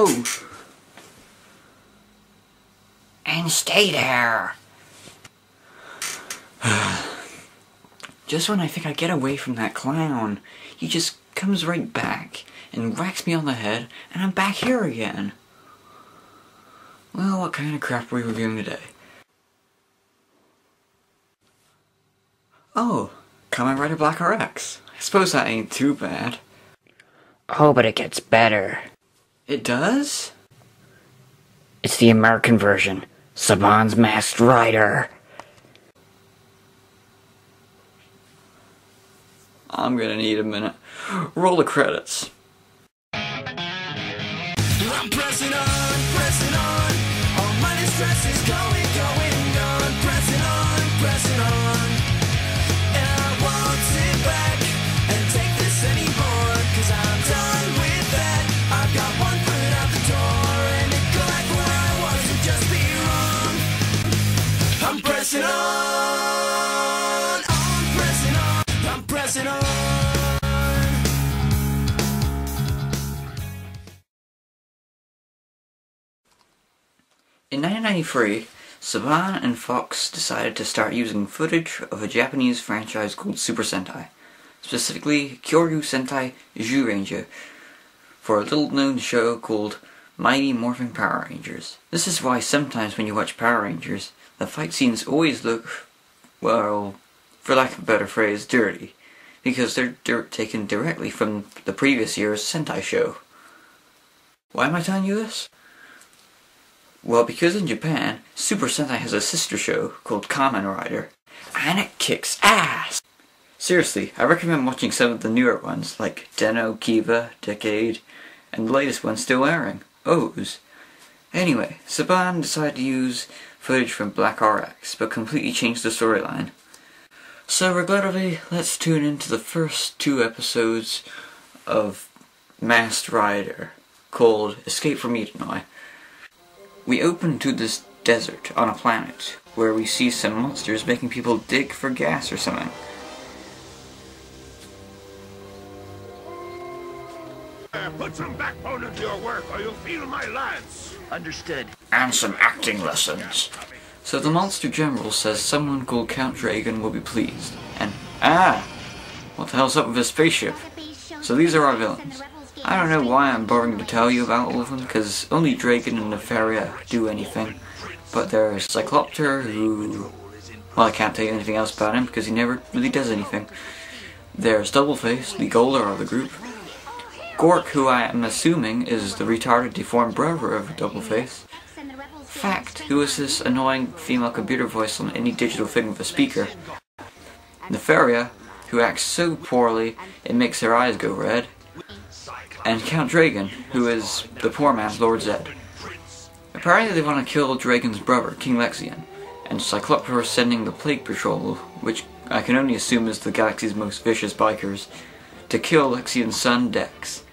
go! And stay there! Just when I think I get away from that clown, he just comes right back and whacks me on the head, and I'm back here again. Well, what kind of crap are we reviewing today? Oh, Kamen Rider Black RX. I suppose that ain't too bad. Oh, but it gets better. It does? It's the American version. Saban's Masked Rider. I'm gonna need a minute. Roll the credits. I'm pressing on. All my distress is going, gone. Pressing on. And I won't sit back and take this anymore, 'cause I'm done with that. I've got one foot out the door, and to go back where I was would just be wrong. I'm pressing on. I'm pressing on. In 1993, Saban and Fox decided to start using footage of a Japanese franchise called Super Sentai, specifically Kyoryu Sentai Zyuranger, for a little-known show called Mighty Morphin Power Rangers. This is why sometimes when you watch Power Rangers, the fight scenes always look, well, for lack of a better phrase, dirty, because they're taken directly from the previous year's Sentai show. Why am I telling you this? Well, because in Japan, Super Sentai has a sister show called Kamen Rider, and it kicks ass! Seriously, I recommend watching some of the newer ones, like Den-O, Kiva, Decade, and the latest one still airing, O's. Anyway, Saban decided to use footage from Black RX, but completely changed the storyline. So regrettably, let's tune into the first 2 episodes of Masked Rider, called Escape from Edenoi. We open to this desert on a planet where we see some monsters making people dig for gas or something. Put some backbone into your work or you'll feel my lance. Understood. And some acting lessons. So the monster general says someone called Count Dragon will be pleased. And, what the hell's up with his spaceship? So these are our villains. I don't know why I'm bothering to tell you about all of them, because only Dragon and Nefaria do anything. But there's Cyclopter, who... well, I can't tell you anything else about him, because he never really does anything. There's Doubleface, the golder of the group. Gork, who I am assuming is the retarded, deformed brother of Doubleface. Fact, who is this annoying female computer voice on any digital thing with a speaker. Nefaria, who acts so poorly it makes her eyes go red. And Count Dragon, who is the poor man's Lord Zed. Apparently they want to kill Dragon's brother, King Lexion, and Cyclopter is sending the Plague Patrol, which I can only assume is the galaxy's most vicious bikers, to kill Lexion's son, Dex.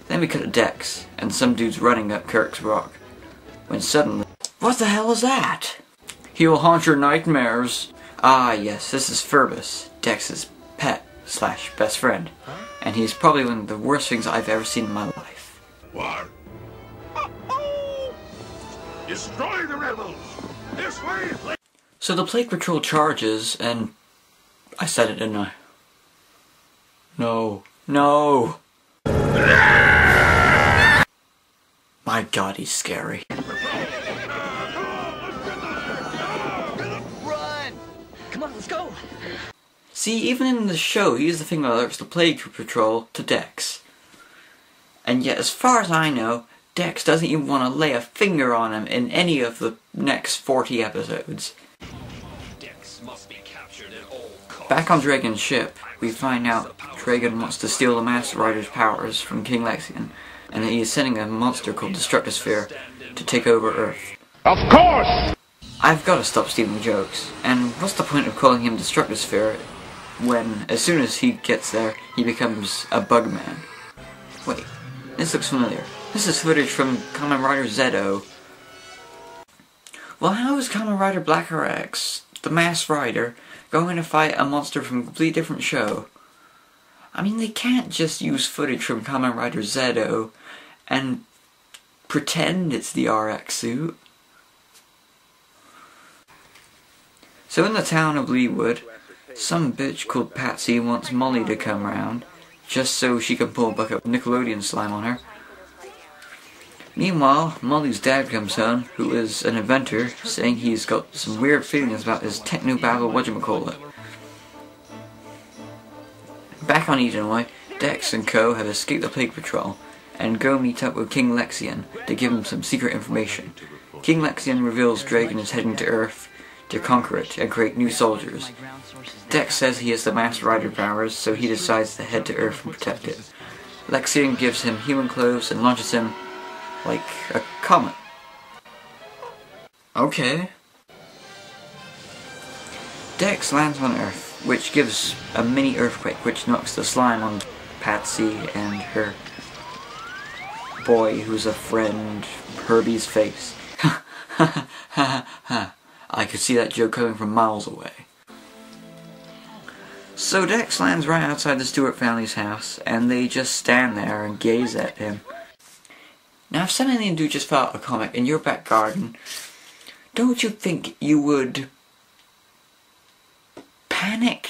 Then we cut to Dex, and some dude's running up Kirk's rock, when suddenly... what the hell is that? He will haunt your nightmares. Ah yes, this is Furby, Dex's pet / best friend. And he's probably one of the worst things I've ever seen in my life. What? Destroy the rebels! This way! So the Plague Patrol charges, and... I said it, didn't I? No. No! My god, he's scary. Run! Come on, let's go! See, even in the show, he's the thing that alerts the Plague Patrol to Dex. And yet, as far as I know, Dex doesn't even want to lay a finger on him in any of the next 40 episodes. Dex must be captured at all costs. Back on Dragon's ship, we find out Dragon wants to steal the Master Rider's powers from King Lexion, and that he is sending a monster called Destructosphere to take over Earth. Of course! I've got to stop stealing jokes, and what's the point of calling him Destructosphere when, as soon as he gets there, he becomes a Bugman? Wait, this looks familiar. This is footage from Kamen Rider Z-O. Well, how is Kamen Rider Black RX, the Masked Rider, going to fight a monster from a completely different show? I mean, they can't just use footage from Kamen Rider Z-O and pretend it's the RX suit. So in the town of Leewood, some bitch called Patsy wants Molly to come round, just so she can pull a bucket of Nickelodeon slime on her. Meanwhile, Molly's dad comes home, who is an inventor, saying he's got some weird feelings about his techno-babble whatchamacallit. Back on Edenoi, Dex and Co. have escaped the Plague Patrol, and go meet up with King Lexian to give him some secret information. King Lexian reveals Dragon is heading to Earth to conquer it and create new soldiers. Dex says he has the Master Rider powers, so he decides to head to Earth and protect it. Lexian gives him human clothes and launches him like a comet. Okay. Dex lands on Earth, which gives a mini earthquake which knocks the slime on Patsy and her boy, who's a friend, Furby's face. Ha ha ha ha. I could see that joke coming from miles away. So Dex lands right outside the Stewart family's house, and they just stand there and gaze at him. Now if some alien dude just fell out a comic in your back garden, don't you think you would panic?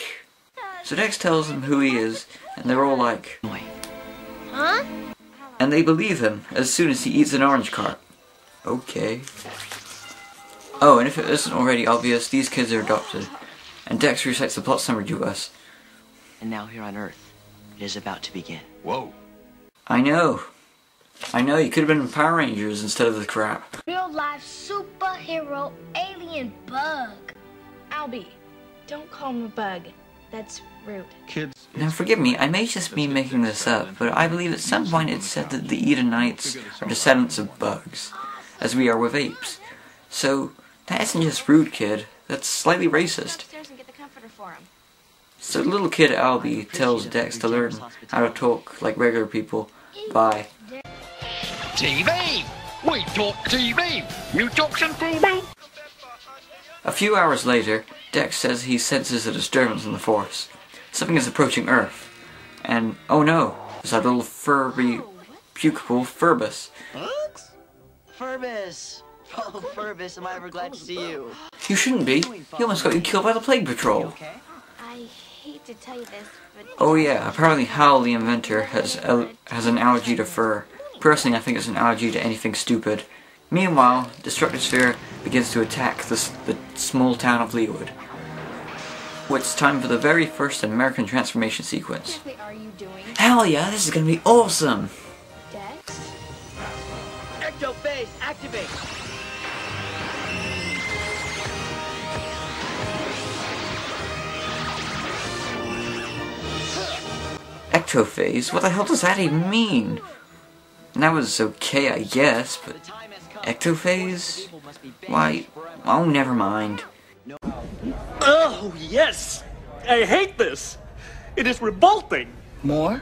So Dex tells them who he is, and they're all like, Huh? and they believe him as soon as he eats an orange cart. Okay. Oh, and if it isn't already obvious, these kids are adopted. And Dex recites the plot summary to us. And now here on Earth, it is about to begin. Whoa. I know, you could have been in Power Rangers instead of the crap. Real life superhero alien bug. Albie, don't call him a bug. That's rude. Kids. Now forgive me, I may just be making this up, but I believe at some point it said that the Edenites are descendants of bugs, as we are with apes. So, that isn't just rude, kid, that's slightly racist. Upstairs and get the comforter for him. So little kid Albie tells Dex to learn how to talk like regular people by TV! We talk TV! You talk some TV! A few hours later, Dex says he senses a disturbance in the Force. Something is approaching Earth. And, oh no, it's our little Furby, pukable Furbus. Furbus! Oh, Furbus, am I ever glad to see you. You shouldn't be. He almost got you killed by the Plague Patrol. Okay? I hate to tell you this, but... Oh yeah, apparently Hal the inventor has an allergy to fur. Personally, I think it's an allergy to anything stupid. Meanwhile, Destructive Sphere begins to attack the small town of Leewood. It's time for the very first American transformation sequence. What are you doing, Hell yeah, this is gonna be awesome! Dex? Ecto-phase, activate! Ectophase? What the hell does that even mean? That was okay, I guess, but Ectophase? Why, oh, never mind. Oh, yes! I hate this! It is revolting! More?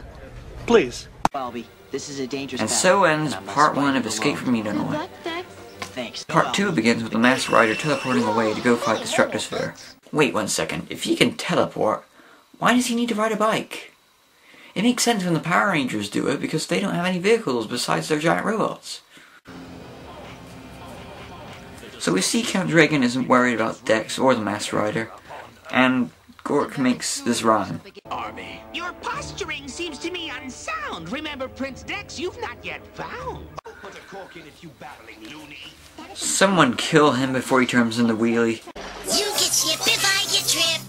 Please. Albie, this is a dangerous And battle, so ends and I must part fight 1 of it Escape alone. from Edenoi. Dex? Thanks. Part 2 begins with the Masked Rider teleporting away to go fight Destructive Sphere. Wait 1 second, if he can teleport, why does he need to ride a bike? It makes sense when the Power Rangers do it because they don't have any vehicles besides their giant robots. So we see Count Dragon isn't worried about Dex or the Masked Rider, and Gork makes this rhyme. Army. Your posturing seems to me unsound. Remember, Prince Dex, you've not yet found. Put a cork in it, you babbling loony. Someone kill him before he turns into Wheelie. You get chip if I get trip.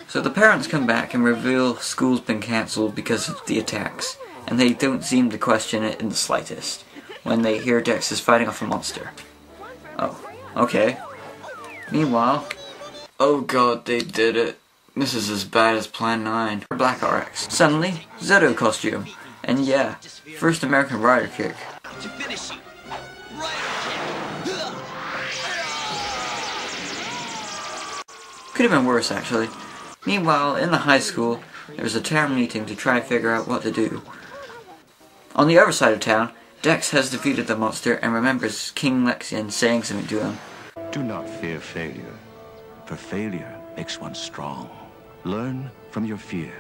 So the parents come back and reveal school's been cancelled because of the attacks, and they don't seem to question it in the slightest when they hear Dex is fighting off a monster. Oh, okay. Meanwhile, oh god, they did it. This is as bad as Plan 9. Black RX. Suddenly, Zeto costume. And yeah, first American rider kick. To finish you. Could have been worse, actually. Meanwhile, in the high school, there's a town meeting to try and figure out what to do. On the other side of town, Dex has defeated the monster and remembers King Lexian saying something to him. Do not fear failure, for failure makes one strong. Learn from your fear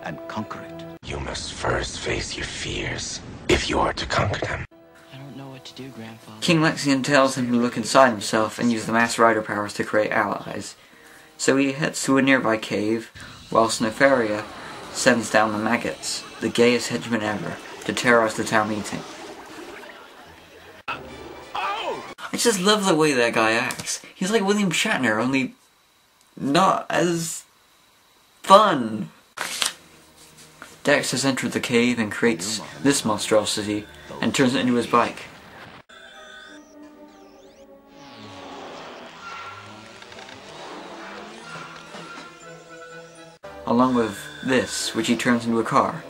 and conquer it. You must first face your fears. if you are to conquer them. I don't know what to do, Grandfather. King Lexian tells him to look inside himself and use the Masked Rider powers to create allies. So he heads to a nearby cave, whilst Nefaria sends down the maggots, the gayest henchmen ever, to terrorize the town meeting. I just love the way that guy acts. He's like William Shatner, only not as fun. Dex has entered the cave and creates this monstrosity and turns it into his bike. Along with this, which he turns into a car.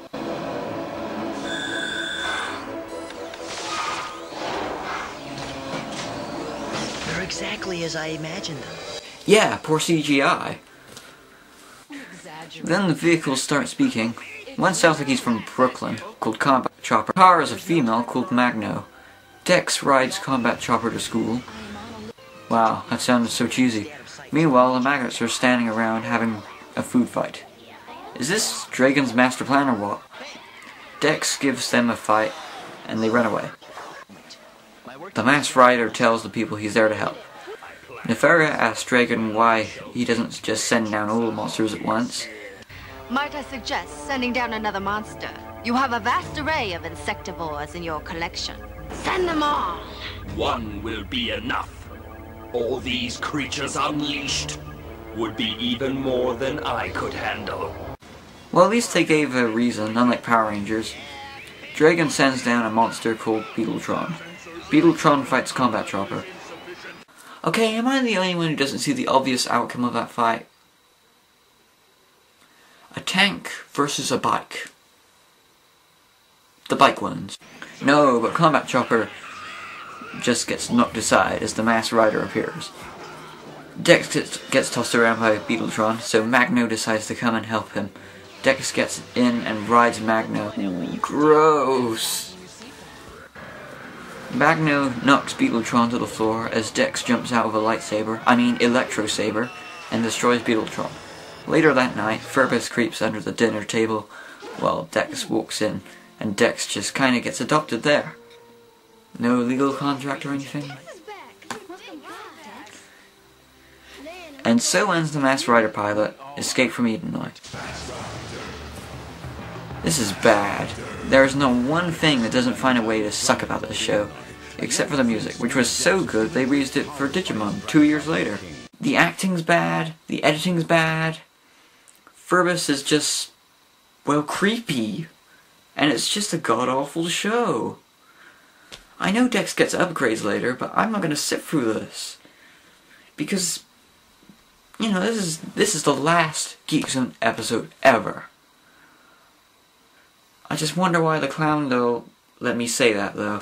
They're exactly as I imagined them. Yeah, poor CGI. Then the vehicles start speaking. One sounds like he's from Brooklyn, called Combat Chopper. Car is a female called Magno. Dex rides Combat Chopper to school. Wow, that sounded so cheesy. Meanwhile, the maggots are standing around having a food fight. Is this Dragon's master plan or what? Dex gives them a fight, and they run away. The Masked Rider tells the people he's there to help. Nefaria asks Dragon why he doesn't just send down all the monsters at once. Might I suggest sending down another monster? You have a vast array of insectivores in your collection. Send them all! One will be enough. All these creatures unleashed would be even more than I could handle. Well, at least they gave a reason, unlike Power Rangers. Dragon sends down a monster called Beetletron. Beetletron fights Combat Chopper. Okay, am I the only one who doesn't see the obvious outcome of that fight? A tank versus a bike. The bike wins. No, but Combat Chopper just gets knocked aside as the Masked Rider appears. Dex gets tossed around by Beetletron, so Magno decides to come and help him. Dex gets in and rides Magno. Gross! Magno knocks Beetletron to the floor as Dex jumps out with a Electro Saber, and destroys Beetletron. Later that night, Furby creeps under the dinner table while Dex walks in, and Dex just kinda gets adopted there. No legal contract or anything. And so ends the Masked Rider pilot, Escape from Edenoi. This is bad. There is not one thing that doesn't find a way to suck about this show, except for the music, which was so good they reused it for Digimon 2 years later. The acting's bad, the editing's bad, Furby is just, well, creepy, and it's just a god-awful show. I know Dex gets upgrades later, but I'm not gonna sit through this. Because, you know, this is the last Geek Zone episode ever. I just wonder why the clown, though, let me say that, though.